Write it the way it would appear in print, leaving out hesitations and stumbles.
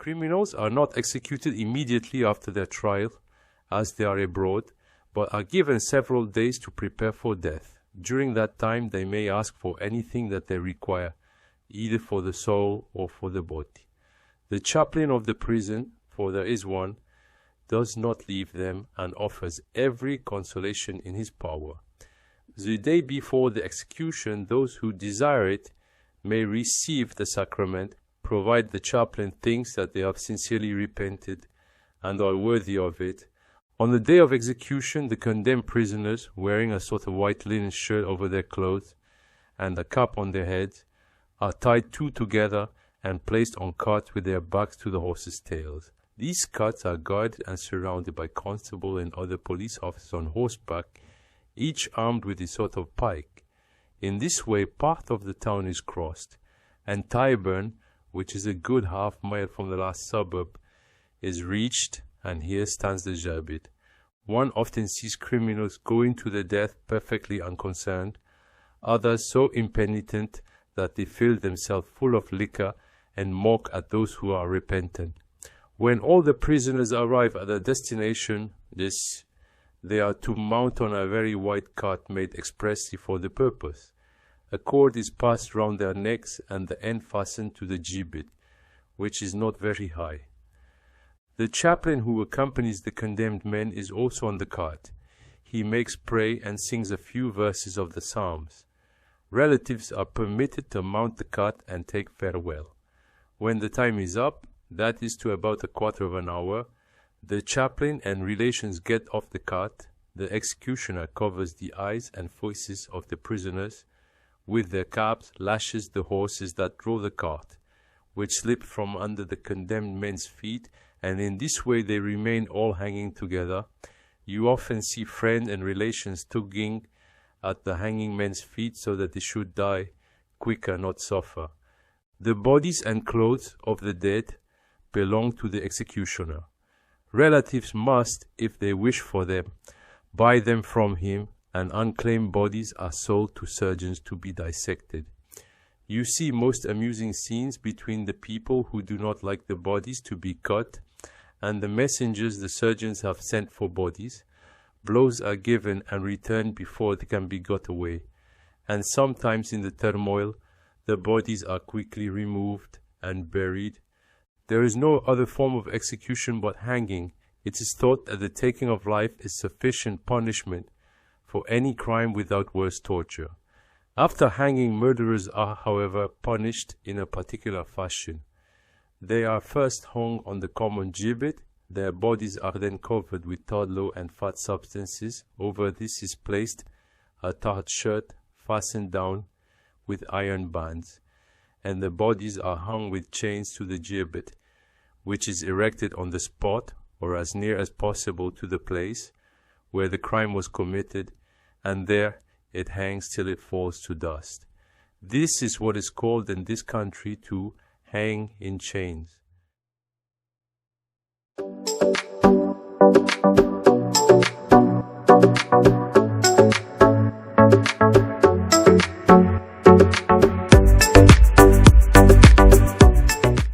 Criminals are not executed immediately after their trial, as they are abroad, but are given several days to prepare for death. During that time, they may ask for anything that they require, either for the soul or for the body. The chaplain of the prison, for there is one, does not leave them and offers every consolation in his power. The day before the execution, those who desire it may receive the sacrament, provided the chaplain thinks that they have sincerely repented and are worthy of it. On the day of execution, the condemned prisoners, wearing a sort of white linen shirt over their clothes and a cap on their heads, are tied two together and placed on carts with their backs to the horses' tails. These carts are guarded and surrounded by constables and other police officers on horseback, each armed with a sort of pike. In this way, part of the town is crossed, and Tyburn, which is a good half-mile from the last suburb, is reached, and here stands the gibbet. One often sees criminals going to their death perfectly unconcerned, others so impenitent that they fill themselves full of liquor and mock at those who are repentant. When all the prisoners arrive at their destination, they are to mount on a very wide cart made expressly for the purpose. A cord is passed round their necks and the end fastened to the gibbet, which is not very high. The chaplain who accompanies the condemned men is also on the cart. He makes prayer and sings a few verses of the Psalms. Relatives are permitted to mount the cart and take farewell. When the time is up, that is to about a quarter of an hour, the chaplain and relations get off the cart. The executioner covers the eyes and faces of the prisoners. With their caps, lashes the horses that draw the cart, which slip from under the condemned men's feet, and in this way they remain all hanging together. You often see friends and relations tugging at the hanging men's feet so that they should die quicker, not suffer. The bodies and clothes of the dead belong to the executioner. Relatives must, if they wish for them, buy them from him, and unclaimed bodies are sold to surgeons to be dissected. You see most amusing scenes between the people who do not like the bodies to be cut and the messengers the surgeons have sent for bodies. Blows are given and returned before they can be got away, and sometimes in the turmoil the bodies are quickly removed and buried. There is no other form of execution but hanging. It is thought that the taking of life is sufficient punishment for any crime without worse torture. After hanging, murderers are, however, punished in a particular fashion. They are first hung on the common gibbet. Their bodies are then covered with tallow and fat substances. Over this is placed a tarred shirt fastened down with iron bands, and the bodies are hung with chains to the gibbet, which is erected on the spot or as near as possible to the place where the crime was committed, and there it hangs till it falls to dust. This is what is called in this country to hang in chains.